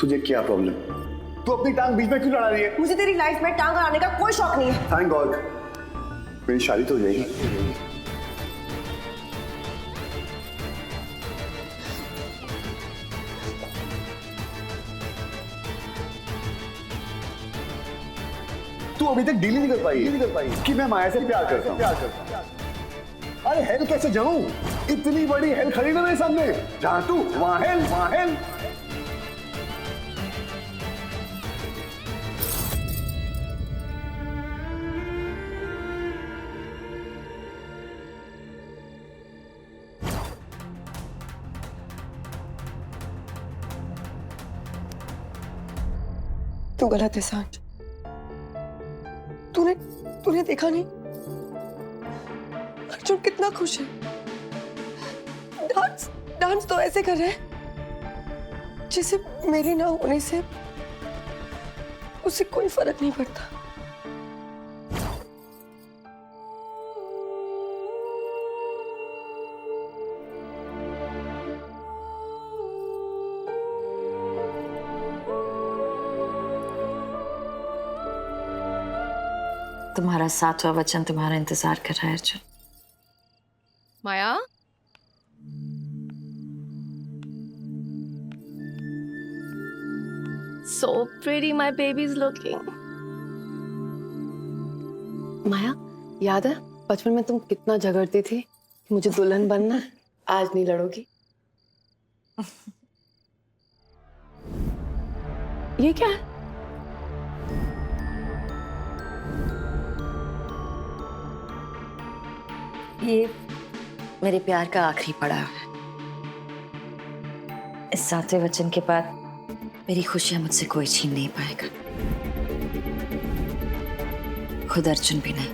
तुझे क्या प्रॉब्लम? तू अपनी टांग बीच में क्यों लड़ा रही है? मुझे तेरी लाइफ में टांग अड़ाने का कोई शौक नहीं है। थैंक गॉड मेरी शादी तो हो जाएगी। तू अभी तक डील नहीं कर पाई कि मैं माया से प्यार करता हूं। अरे हेल कैसे जाऊं? इतनी बड़ी हेल खड़ी ना मेरे सामने, जहां तू वहां हेल। तू गलत है सांझ। तूने देखा नहीं अर्जुन कितना खुश है। डांस तो ऐसे कर रहा है जैसे मेरे ना होने से उसे कोई फर्क नहीं पड़ता। तुम्हारा 7वां वचन तुम्हारा इंतजार कर रहा है अर्जुन। माया, so pretty my baby's looking. माया, याद है बचपन में तुम कितना झगड़ती थी कि मुझे दुल्हन बनना है? आज नहीं लड़ोगी? ये क्या है? ये मेरे प्यार का आखिरी पड़ाव है। इस 7वें वचन के बाद मेरी खुशियां मुझसे कोई छीन नहीं पाएगा, खुद अर्जुन भी नहीं।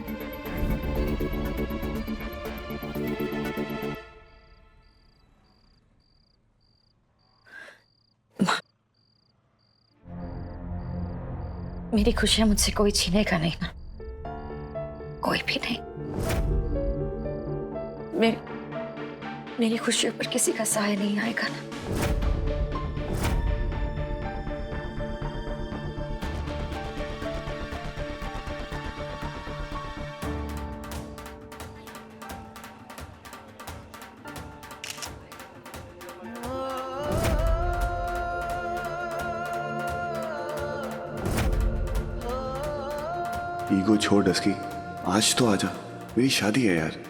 मेरी खुशियां मुझसे कोई छीनेगा नहीं ना, कोई भी नहीं। मेरी खुशियों पर किसी का सहाय नहीं आएगा ना। ईगो छोड़ डस्की, आज तो आजा, मेरी शादी है यार।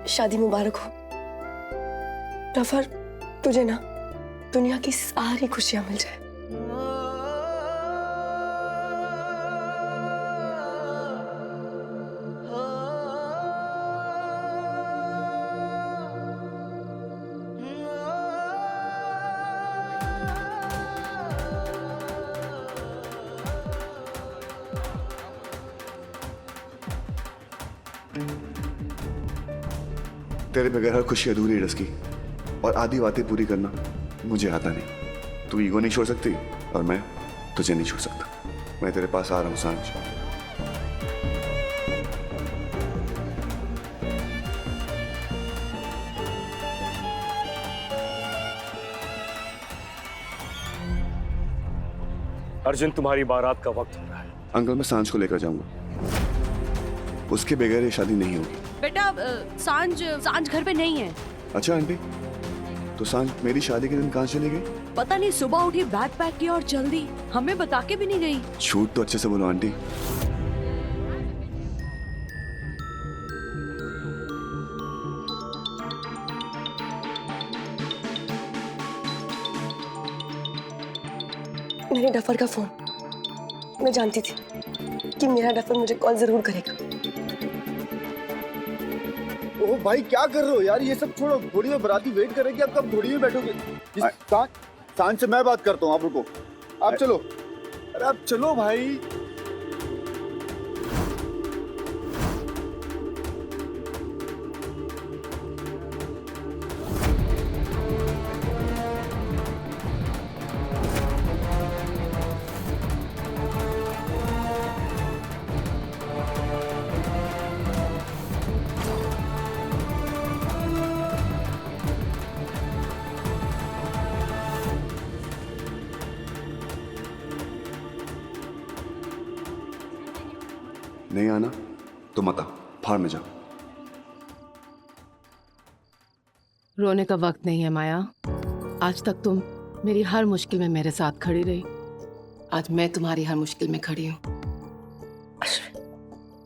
शादी मुबारक हो रफर, तुझे ना दुनिया की सारी खुशियां मिल जाए। तेरे बगैर हर खुशी अधूरी है डस्की, और आधी बातें पूरी करना मुझे आता नहीं। तू ईगो नहीं छोड़ सकती और मैं तुझे नहीं छोड़ सकता। मैं तेरे पास आ रहा हूं सांझ। अर्जुन, तुम्हारी बारात का वक्त हो रहा है। अंकल, मैं सांझ को लेकर जाऊंगा, उसके बगैर ये शादी नहीं होगी। बेटा, सांझ घर पे नहीं है। अच्छा आंटी, तो सांझ मेरी शादी के दिन कहाँ चली गई? पता नहीं, सुबह उठी, बैग पैक किया और चल दी, हमें बता के भी नहीं गई। झूठ तो अच्छे से बोलो आंटी। मेरे डफर का फोन, मैं जानती थी कि मेरा डफर मुझे कॉल जरूर करेगा। ओ भाई, क्या कर रहे हो यार? ये सब छोड़ो, घोड़ी में बराती वेट कर रहे कि आप कब घोड़ी में बैठोगे। सांझ से मैं बात करता हूँ, आप रुको, आप चलो। अरे आप चलो भाई। नहीं आना तो मत आ, फाड़ में जा। रोने का वक्त नहीं है माया। आज तक तुम मेरी हर मुश्किल में मेरे साथ खड़ी रही। आज मैं तुम्हारी हर मुश्किल में खड़ी हूं।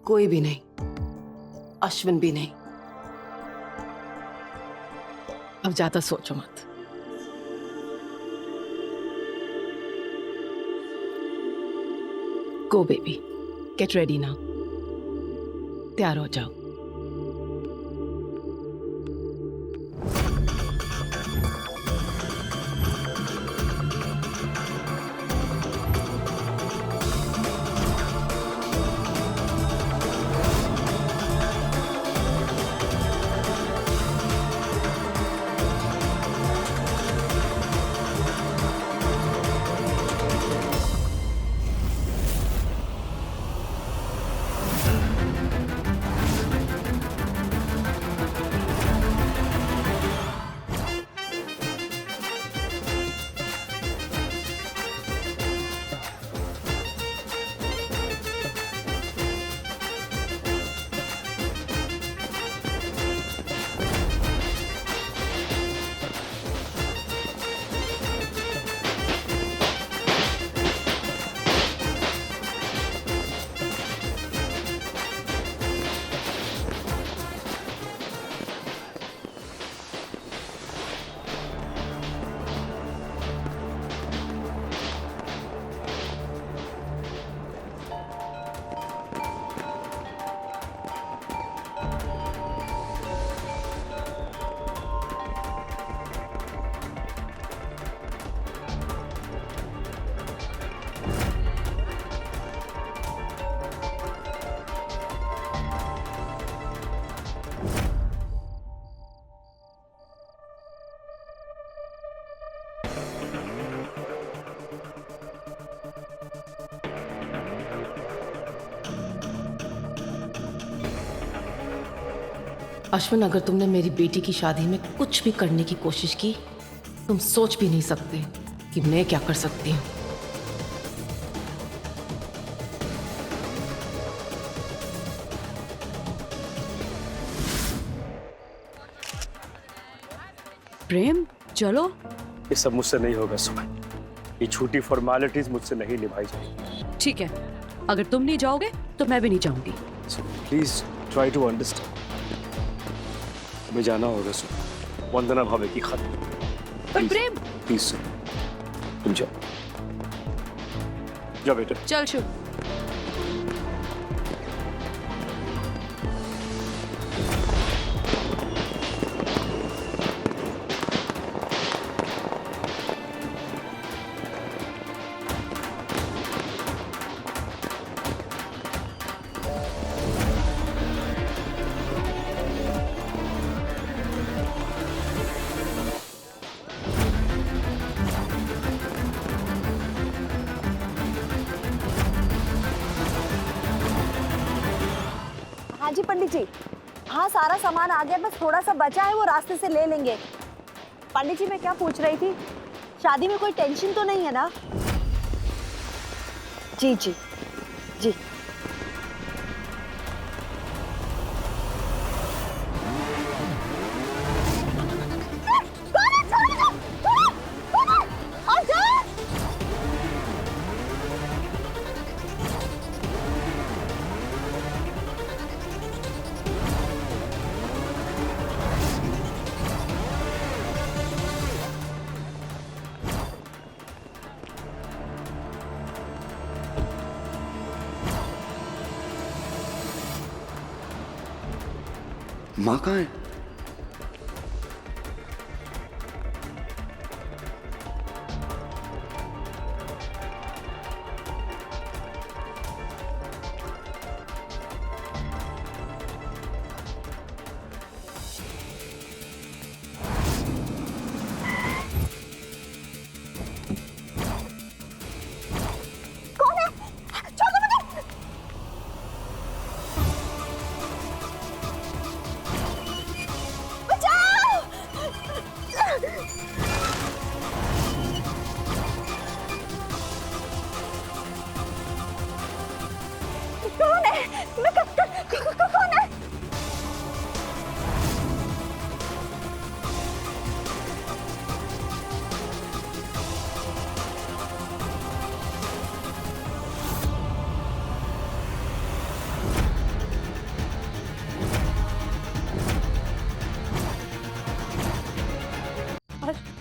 कोई भी नहीं, अश्विन भी नहीं। अब ज्यादा सोचो मत। गो बेबी, गेट रेडी नाउ। तैयार हो जाओ। अश्विन, अगर तुमने मेरी बेटी की शादी में कुछ भी करने की कोशिश की, तुम सोच भी नहीं सकते कि मैं क्या कर सकती हूँ। प्रेम, चलो। ये सब मुझसे नहीं होगा सुमन। ये झूठी फॉर्मेलिटीज मुझसे नहीं निभाई जाएगी। ठीक है, अगर तुम नहीं जाओगे तो मैं भी नहीं जाऊंगी। So please try to understand. मैं जाना होगा सुमन। वंदना भावे की खत। पर प्रेम, प्लीज सुन, तुम जाओ। जाओ बेटा। चल शुभ। हाँ जी पंडित जी, हाँ सारा सामान आ गया, बस थोड़ा सा बचा है, वो रास्ते से ले लेंगे। पंडित जी मैं क्या पूछ रही थी, शादी में कोई टेंशन तो नहीं है ना? जी जी जी। माँ कहाँ है?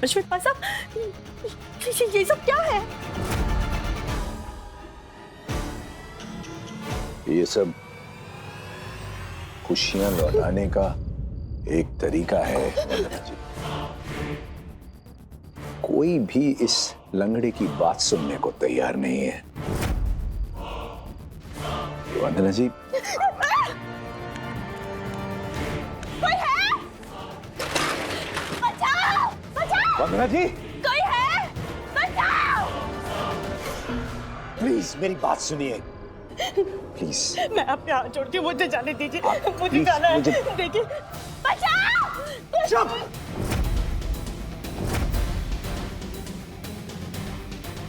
अश्विन भाई साहब, ये सब क्या है? ये सब खुशियां लौटाने का एक तरीका है वंदना जी। कोई भी इस लंगड़े की बात सुनने को तैयार नहीं है। वंदना जी, कोई है? बचाओ! बचाओ! वंदना जी, कोई है? बचाओ! प्लीज मेरी बात सुनिए, प्लीज। मैं आपके हाथ जोड़ती हूँ, मुझे जाने दीजिए, मुझे प्लीज, जाना है। मुझे- देखिए, बचाओ! चुप!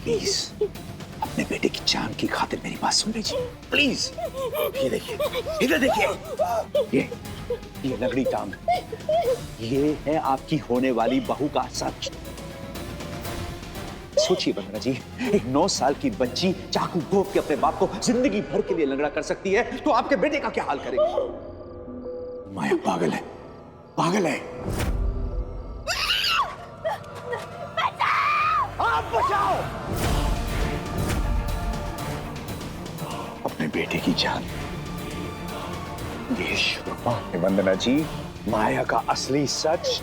प्लीज अपने बेटे की जान की खातिर मेरी बात सुन लीजिए, प्लीज। ये देखिए, इधर देखिए, ये लंगड़ी टांग, ये है आपकी होने वाली बहू का सच। सोचिए वंदना जी, एक 9 साल की बच्ची चाकू घोंप के अपने बाप को जिंदगी भर के लिए लंगड़ा कर सकती है, तो आपके बेटे का क्या हाल करेगी? माया पागल है, पागल है। आप बचाओ अपने बेटे की जान। ये शुरुआत है वंदना जी, माया का असली सच।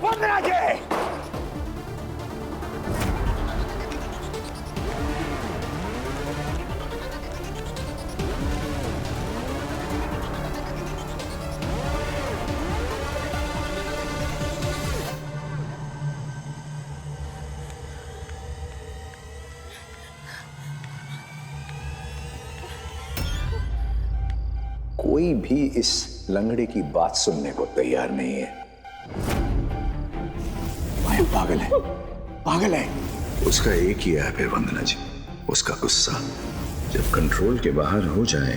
वंदना जी, कोई भी इस लंगड़े की बात सुनने को तैयार नहीं है। माया पागल है, पागल है। उसका एक ही ऐप है वंदना जी, उसका गुस्सा। जब कंट्रोल के बाहर हो जाए,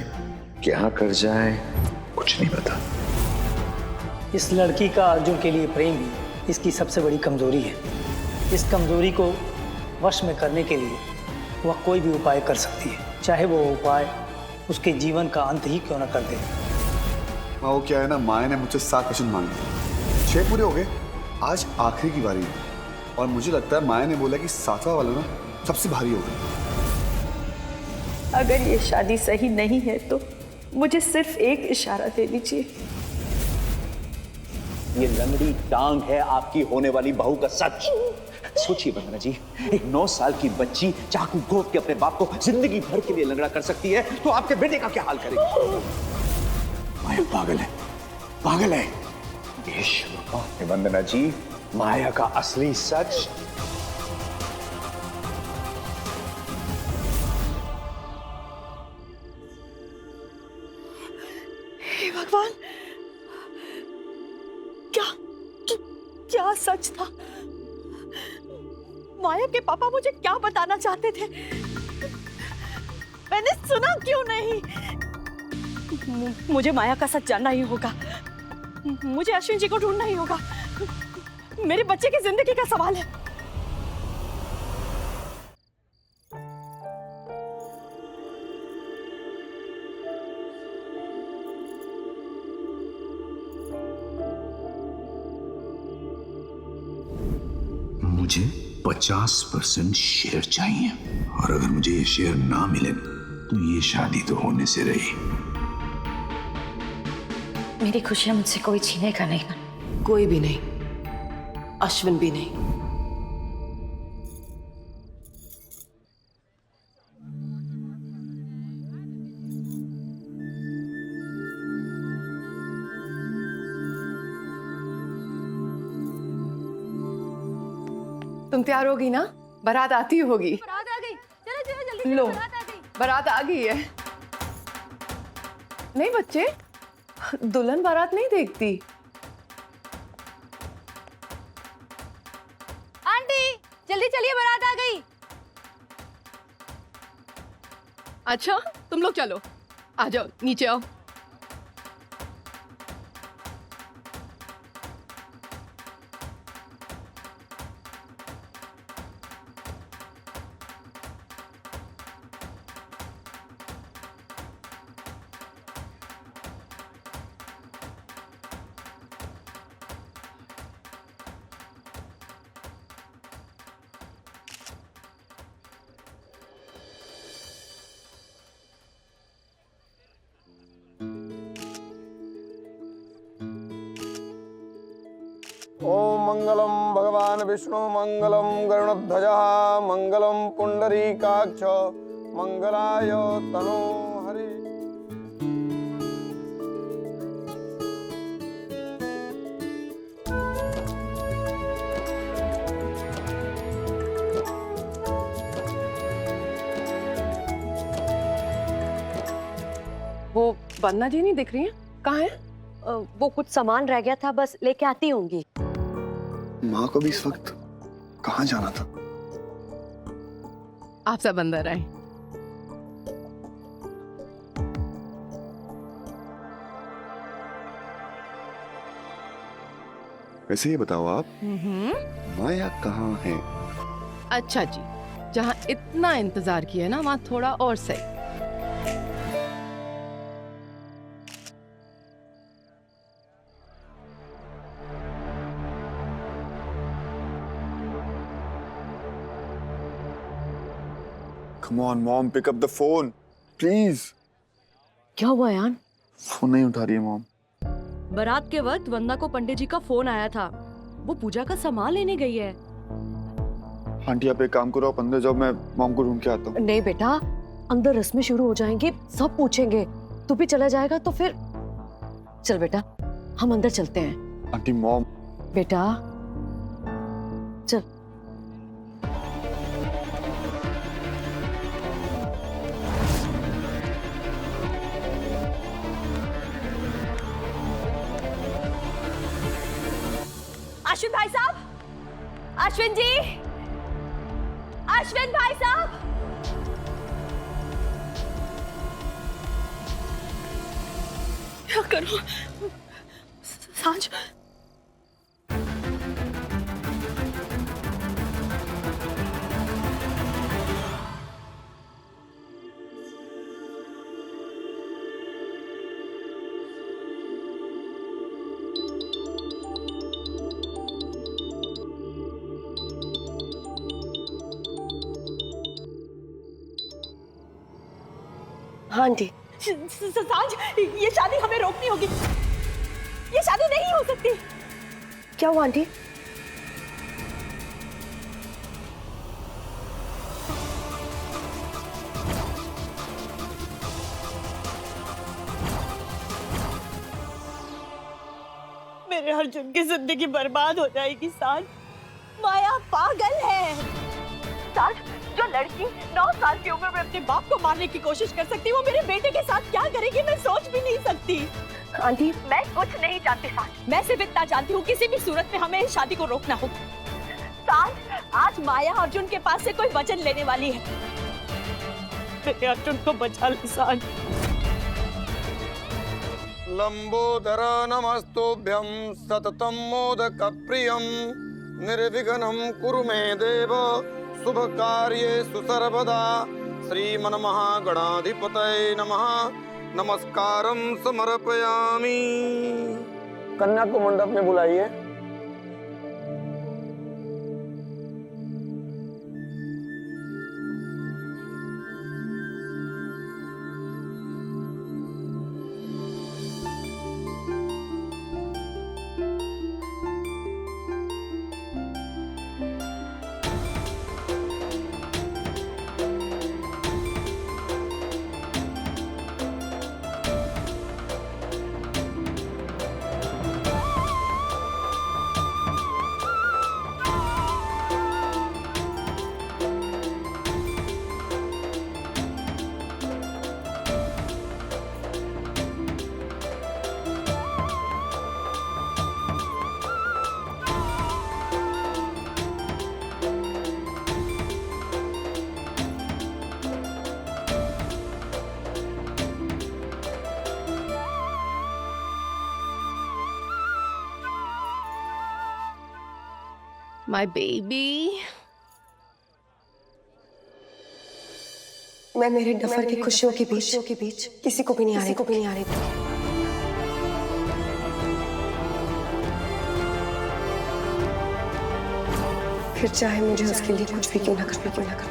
क्या कर जाए कुछ नहीं पता। इस लड़की का अर्जुन के लिए प्रेम ही इसकी सबसे बड़ी कमजोरी है। इस कमजोरी को वश में करने के लिए वह कोई भी उपाय कर सकती है, चाहे वो उपाय उसके जीवन का अंत ही क्यों न कर दे। माँ वो क्या है ना, माया ने मुझसे 7 क्वेश्चन मांगे, 6 पूरे हो गए, आज आखिरी की बारी है। और मुझे लगता है माया ने बोला कि 7वां वाला ना सबसे भारी होगा। अगर ये शादी सही नहीं है तो मुझे सिर्फ एक इशारा दे दीजिए। ये लंगड़ी टांग है आपकी होने वाली बहू का सच। सोचिए वंदना जी, एक 9 साल की बच्ची चाकू घोंप के अपने बाप को जिंदगी भर के लिए लंगड़ा कर सकती है, तो आपके बेटे का क्या हाल करेगी? माया पागल है, पागल है। ये शुरुआत है वंदना जी, माया का असली सच। हे भगवान, क्या क्या सच था? माया के पापा मुझे क्या बताना चाहते थे? मैंने सुना क्यों नहीं? मुझे माया का सच जानना ही होगा। मुझे अश्विन जी को ढूंढना ही होगा। मेरे बच्चे की जिंदगी का सवाल है। मुझे 50% शेयर चाहिए, और अगर मुझे ये शेयर ना मिले तो ये शादी तो होने से रही। मेरी खुशियां मुझसे कोई छीनेगा नहीं ना। कोई भी नहीं, अश्विन भी नहीं। तुम तैयार होगी ना? बारात आती होगी। बारात आ गई, चलो चलो जल्दी। लो, बारात आ गई। बारात आ गई है। नहीं बच्चे, दुल्हन बारात नहीं देखती। आंटी जल्दी चलिए, बारात आ गई। अच्छा तुम लोग चलो, आ जाओ नीचे आओ। ओम मंगलम भगवान विष्णु मंगलम गरुड़ध्वज मंगलम पुंडरीकाक्ष मंगलाय तनो हरि। वो वंदना जी नहीं दिख रही है, कहाँ है? वो कुछ सामान रह गया था, बस लेके आती होंगी। माँ को भी इस वक्त कहाँ जाना था? आप सब अंदर आए। वैसे ये बताओ आप, माया कहाँ है? अच्छा जी, जहाँ इतना इंतजार किया ना, वहाँ थोड़ा और सही। Come on, mom, pick up the phone, please. क्या हुआ यान? फोन नहीं उठा रही है मॉम। बारात के वक्त वंदना को पंडित जी का फोन आया था, वो पूजा का सामान लेने गई है। आंटी आप एक काम करो, आप अंदर जाओ, मैं मॉम को ढूंढ के आता हूँ। नहीं बेटा, अंदर रस्में शुरू हो जाएंगी, सब पूछेंगे, तू भी चला जाएगा तो फिर। चल बेटा, हम अंदर चलते हैं। Aunty mom. बेटा चल। अश्विन भाई साहब, अश्विन जी, अश्विन भाई साहब। क्या करूं? सांझ हाँ आंटी। सांझ, ये शादी हमें रोकनी होगी, ये शादी नहीं हो सकती। क्या हुआ आंटी? मेरे अर्जुन की जिंदगी बर्बाद हो जाएगी सांझ। माया पागल है सांझ। जो लड़की 9 साल की उम्र में अपने बाप को मारने की कोशिश कर सकती, वो मेरे बेटे के साथ क्या करेगी, मैं सोच भी नहीं सकती। आंटी मैं कुछ नहीं जानती सांझ, मैं सिर्फ इतना जानती हूँ किसी भी सूरत में हमें इस शादी को रोकना होगा। सांझ, आज माया अर्जुन के पास से कोई वचन लेने वाली है। मेरे अर्जुन को बचा ले सांझ। लंबोदर नमस्तुभ्यं सततं मोदक प्रियं निर्विघ्नं कुरु मे देव शुभ कार्येषु सर्वदा। श्रीमन्महागणाधिपतये नमः नमस्कारं समर्पयामि। कन्या को मंडप में बुलाइए। My baby. मैं मेरे डफर की खुशियों के बीच किसी को भी नहीं आ रही थी। फिर चाहे मुझे उसके लिए कुछ भी क्यों ना करना पड़े।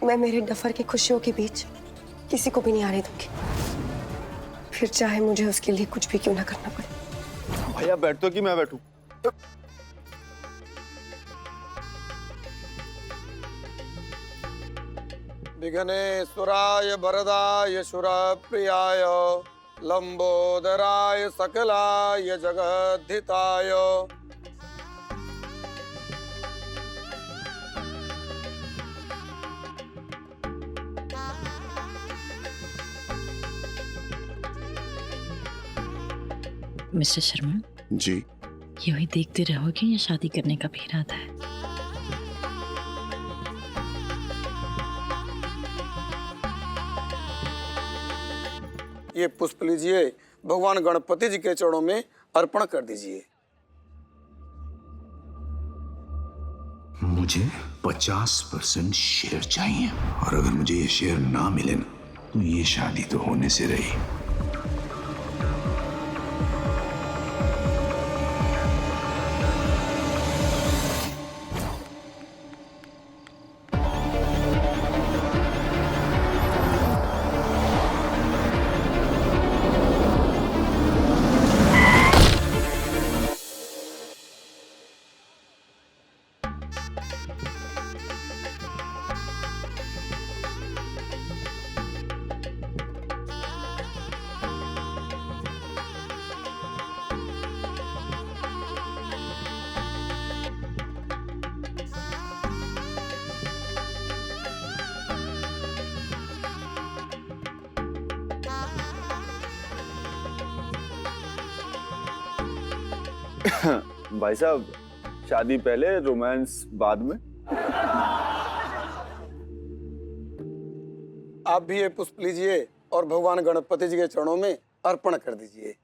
मैं मेरे डफर की खुशियों के बीच किसी को भी नहीं आने दूंगी, फिर चाहे मुझे उसके लिए कुछ भी क्यों ना करना पड़े। भैया बैठ तो कि मैं बैठूं? विघ्नेश्वराय वरदाय सुरप्रियाय लंबोदराय सकलाय जगद्धिताय मिस्टर शर्मा, जी यूं ही देखते रहोगे या शादी करने का भी इरादा है? ये पुष्प लीजिए, भगवान गणपति जी के चरणों में अर्पण कर दीजिए। मुझे 50% शेयर चाहिए, और अगर मुझे ये शेयर ना मिले ना तो ये शादी तो होने से रही। भाई साहब, शादी पहले रोमांस बाद में। आप भी ये पुष्प लीजिए और भगवान गणपति जी के चरणों में अर्पण कर दीजिए।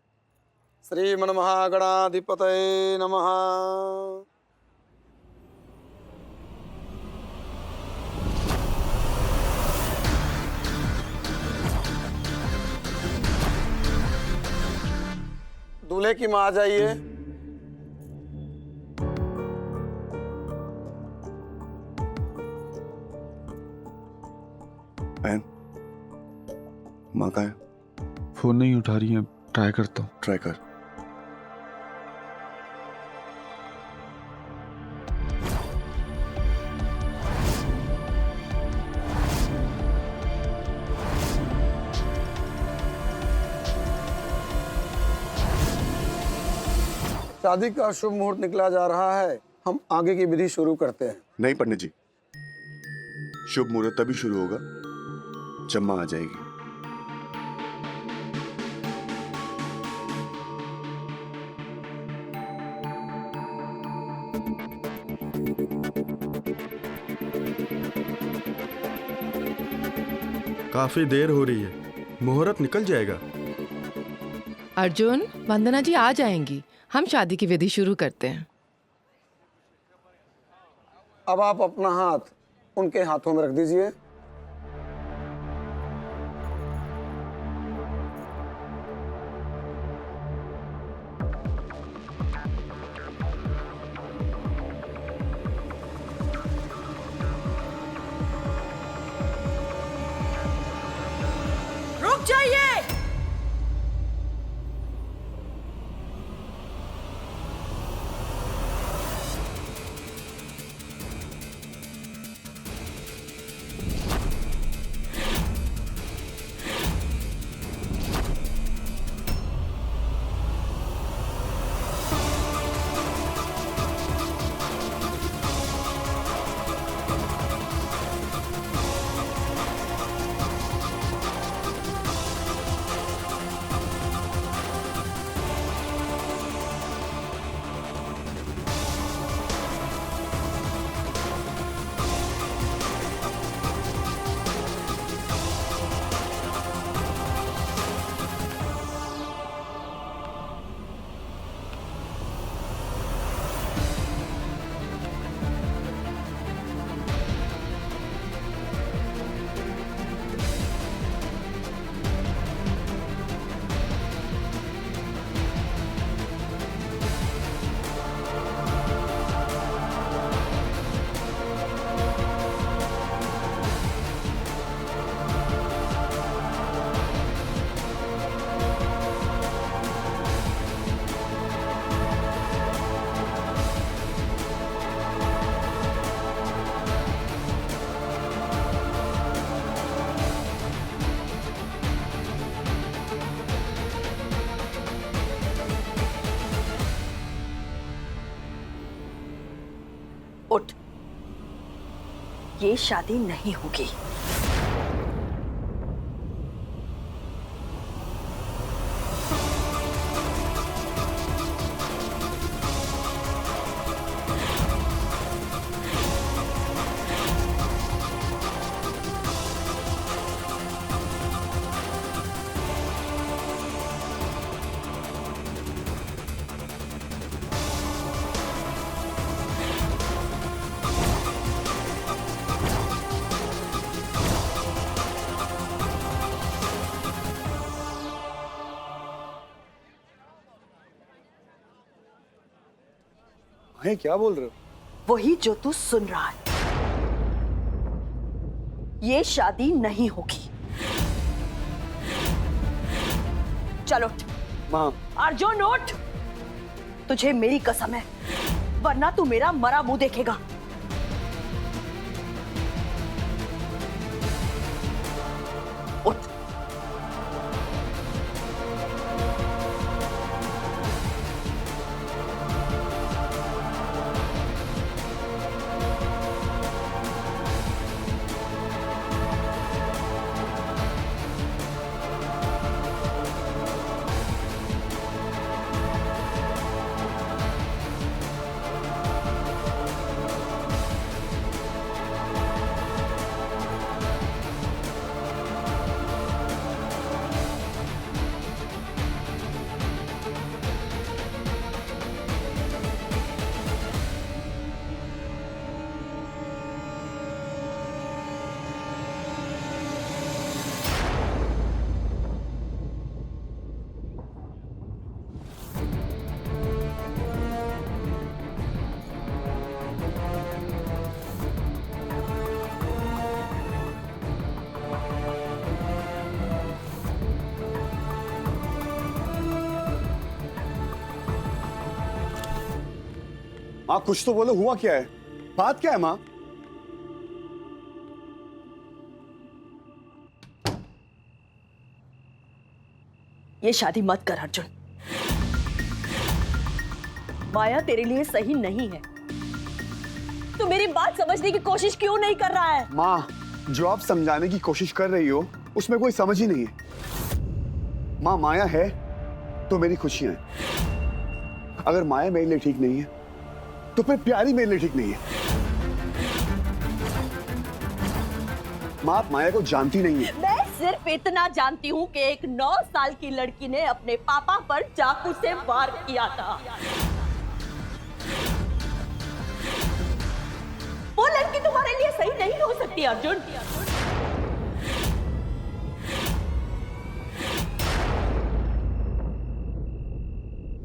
श्रीमन महागणाधिपतये नमः। दूल्हे की मां आ जाइए। बहन, माँ कहाँ है? फोन नहीं उठा रही है, ट्राई करता हूँ। ट्राई कर। शादी का शुभ मुहूर्त निकला जा रहा है, हम आगे की विधि शुरू करते हैं। नहीं पंडित जी, शुभ मुहूर्त तभी शुरू होगा जब माँ आ जाएगी। काफी देर हो रही है, मुहूर्त निकल जाएगा। अर्जुन, वंदना जी आ जाएंगी, हम शादी की विधि शुरू करते हैं। अब आप अपना हाथ उनके हाथों में रख दीजिए। रुक जाइए। ये शादी नहीं होगी। माया क्या बोल रहे हो? वही जो तू सुन रहा है। ये शादी नहीं होगी। चलो माँ। अर्जुन उठ, तुझे मेरी कसम है, वरना तू मेरा मरा मुंह देखेगा। उठ। माँ कुछ तो बोलो, हुआ क्या है? बात क्या है माँ? ये शादी मत कर अर्जुन। माया तेरे लिए सही नहीं है। तू मेरी बात समझने की कोशिश क्यों नहीं कर रहा है? माँ, जो आप समझाने की कोशिश कर रही हो उसमें कोई समझ ही नहीं है। माँ, माया है तो मेरी खुशियां हैं। अगर माया मेरे लिए ठीक नहीं है तो फिर प्यारी मेरे लिए ठीक नहीं है। माँ, आप माया को जानती नहीं है। मैं सिर्फ इतना जानती हूँ कि एक 9 साल की लड़की ने अपने पापा पर चाकू से वार किया था। वो लड़की तुम्हारे लिए सही नहीं हो सकती अर्जुन।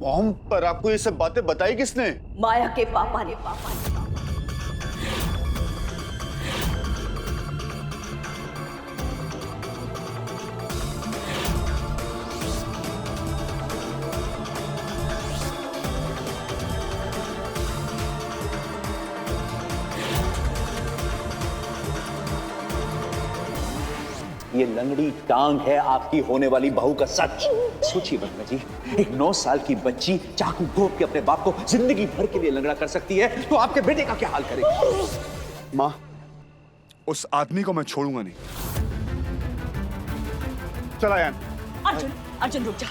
मॉम, पर आपको ये सब बातें बताई किसने? माया के पापा ने। ये लंगड़ी टांग है आपकी होने वाली बहू का सच। सोचिए वंदना जी, एक 9 साल की बच्ची चाकू घोंप के अपने बाप को जिंदगी भर के लिए लंगड़ा कर सकती है, तो आपके बेटे का क्या हाल करेगी? माँ, उस आदमी को मैं छोड़ूंगा नहीं। चला यार। अर्जुन, अर्जुन रुक जा।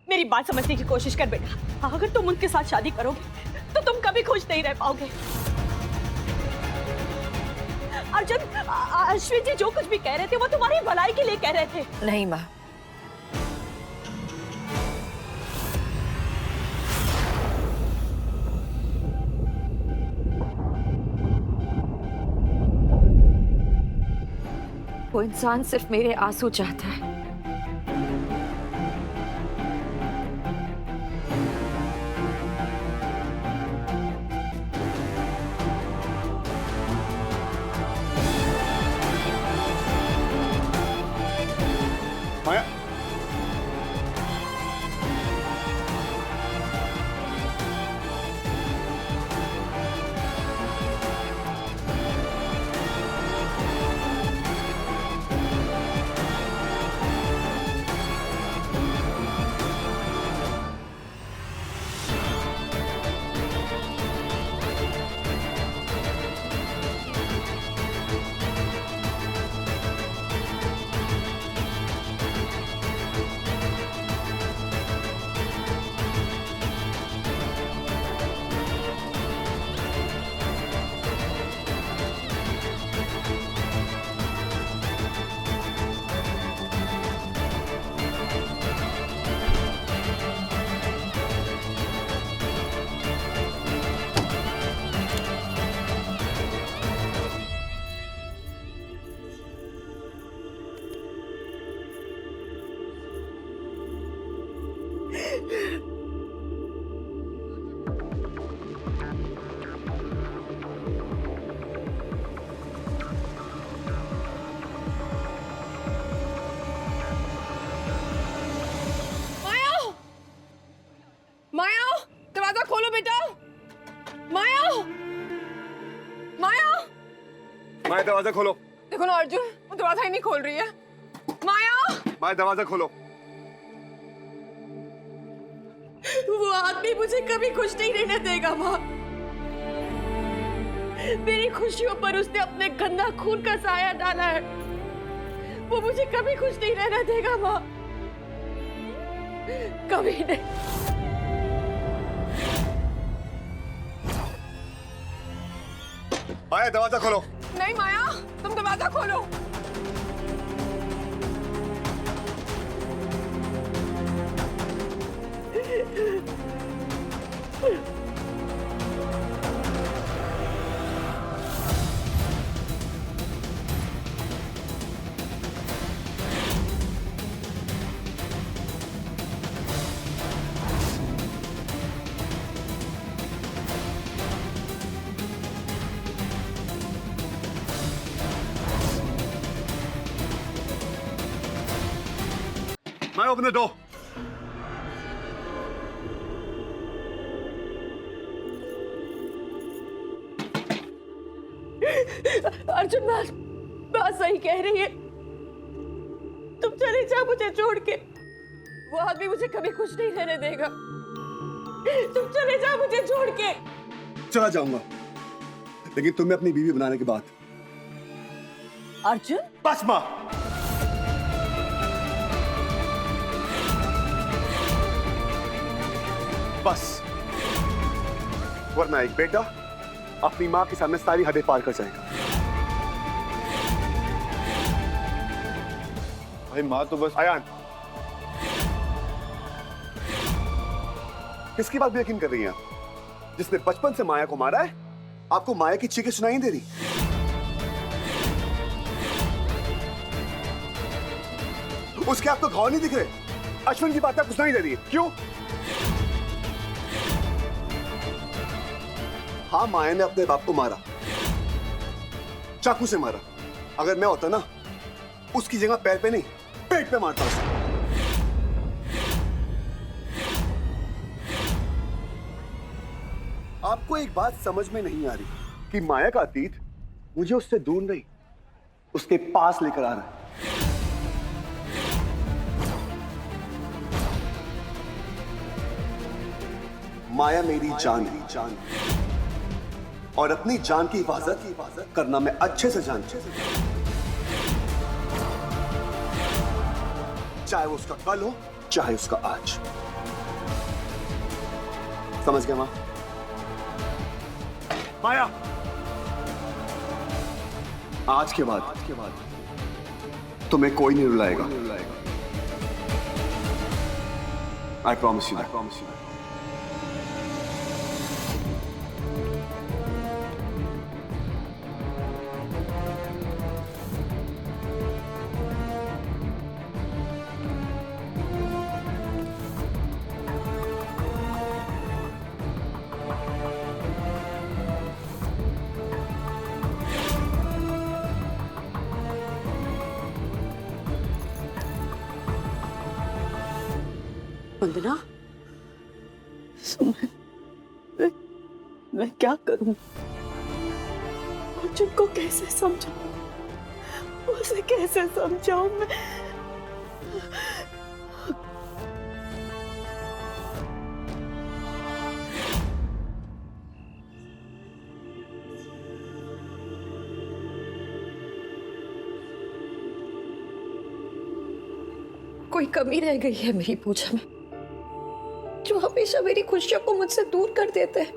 मेरी बात समझने की कोशिश कर बेटा। अगर तुम उनके साथ शादी करोगे तो तुम कभी खुश नहीं रह पाओगे। अर्जुन, अश्विन जी जो कुछ भी कह रहे थे वो तुम्हारी भलाई के लिए कह रहे थे। नहीं माँ, वो इंसान सिर्फ मेरे आंसू चाहता है। माया, माया दरवाजा खोलो। देखो ना अर्जुन, वो दरवाजा ही नहीं खोल रही है। माया! माया दरवाजा खोलो। वो आदमी मुझे कभी खुश नहीं रहने देगा माँ। मेरी खुशियों पर उसने अपने गंदा खून का साया डाला है। वो मुझे कभी खुश नहीं रहने देगा माँ, कभी नहीं। माया दरवाजा खोलो। नहीं माया, तुम दरवाजा खोलो। Maya, open the door. Arjun बात सही कह रही है। तुम चले जाओ मुझे छोड़ के। वो आदमी मुझे कभी खुश नहीं रहने देगा। तुम चले जाओ मुझे छोड़ के। चला जाऊंगा, लेकिन तुम्हें अपनी बीवी बनाने के बाद। अर्जुन, बस माँ। बस, वरना एक बेटा अपनी माँ के सामने सारी हदें पार कर जाएगा। भाई माँ तो बस। आयान, किसकी बात भी यकीन कर रही हैं आप? जिसने बचपन से माया को मारा है, आपको माया की चीखें सुनाई दे रही? उसके आपको घाव नहीं दिख रहे? अश्विन की बात आपको सुनाई दे रही है? क्यों? हाँ, माया ने अपने बाप को मारा, चाकू से मारा। अगर मैं होता ना, उसकी जगह पैर पे नहीं, पेट पे मारता उसको। आपको एक बात समझ में नहीं आ रही कि माया का अतीत मुझे उससे दूर नहीं, उसके पास लेकर आ रहा है। माया मेरी जान है, और अपनी जान की हिफाजत करना मैं अच्छे से जानता हूं। चाहे वो उसका कल हो, चाहे उसका आज। समझ गया मां? माया, आज के बाद तुम्हें कोई नहीं रुलाएगा। I promise you. वंदना, मैं क्या करूं? अर्जुन को कैसे समझाऊं? उसे कैसे समझाऊं मैं? कोई कमी रह गई है मेरी पूजा में, जो हमेशा मेरी खुशियों को मुझसे दूर कर देते हैं,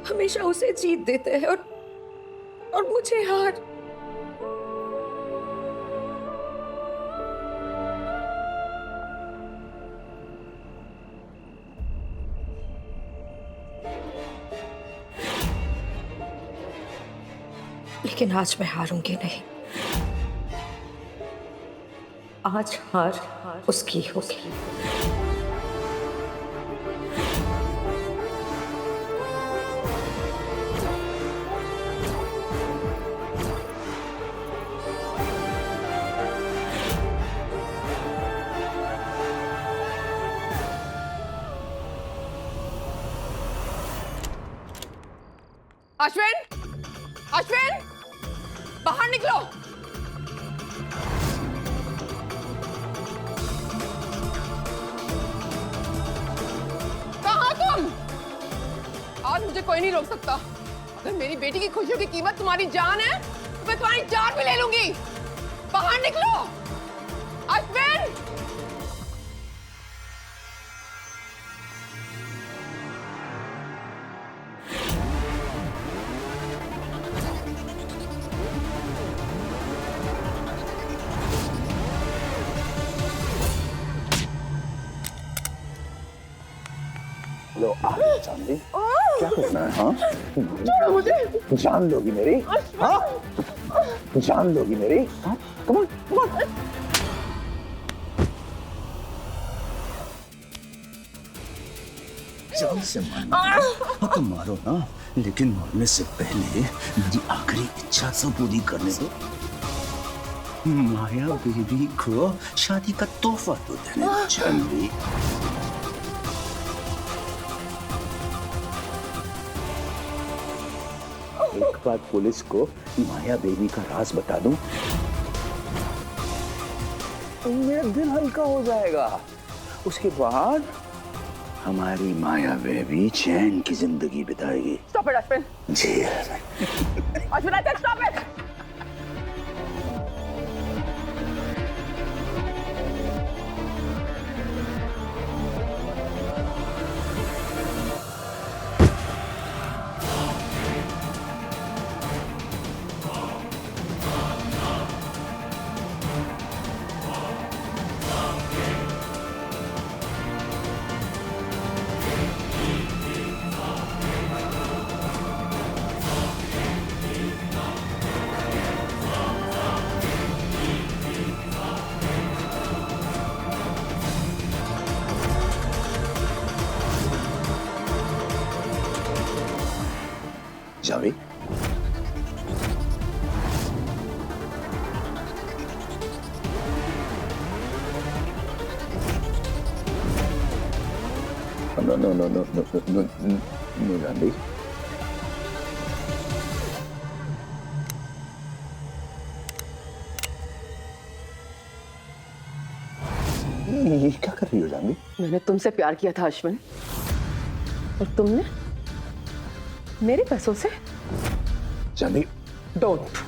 हमेशा उसे जीत देते हैं और मुझे हार। लेकिन आज मैं हारूंगी नहीं। आज हार उसकी होगी। अश्विन! अश्विन! बाहर निकलो। कहाँ तुम? आज मुझे कोई नहीं रोक सकता। अगर मेरी बेटी की खुशियों की कीमत तुम्हारी जान है तो मैं तुम्हारी जान भी ले लूंगी। बाहर निकलो। अश्विन! लो चांदी, क्या करना है? हाँ मुझे जान लोगी मेरी? हाँ जान लोगी मेरी? हाँ कम ऑन कम ऑन। जान से मारो तो मारो ना, लेकिन मरने से पहले मेरी आखिरी इच्छा तो पूरी करने दो। माया बेबी को शादी का तोहफा तो देने दो चांदी। एक बार पुलिस को माया बेबी का राज बता दूं तो मेरा दिल हल्का हो जाएगा। उसके बाद हमारी माया बेबी चैन की जिंदगी बिताएगी। Stop it, Ashwin! Ji Ashwin, I said stop it! Javed, no, Janvi. ये क्या कर रही हो जानवी? मैंने तुमसे प्यार किया था अश्विन, और तुमने मेरे पैसों से? जानवी डोंट।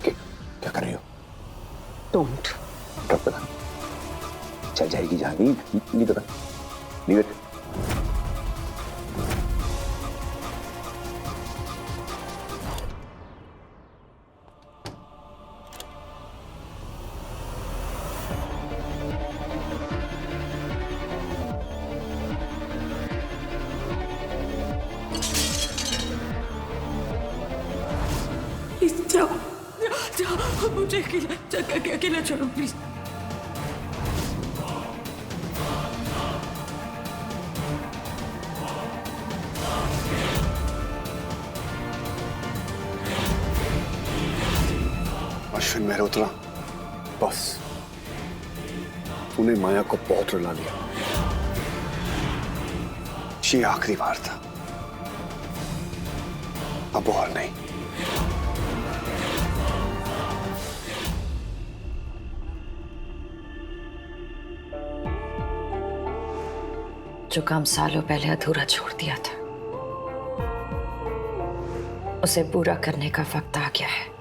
क्या कर रही हो? डोंट। कब पता चल जाएगी जानवी, नहीं पता। Leave it. जाओ, मुझे अकेला छोड़ो प्लीज। अश्विन मेहरोत्रा, बस तूने माया को बहुत रुला दिया। ये आखिरी बार था, अब और नहीं। जो काम सालों पहले अधूरा छोड़ दिया था, उसे पूरा करने का वक्त आ गया है।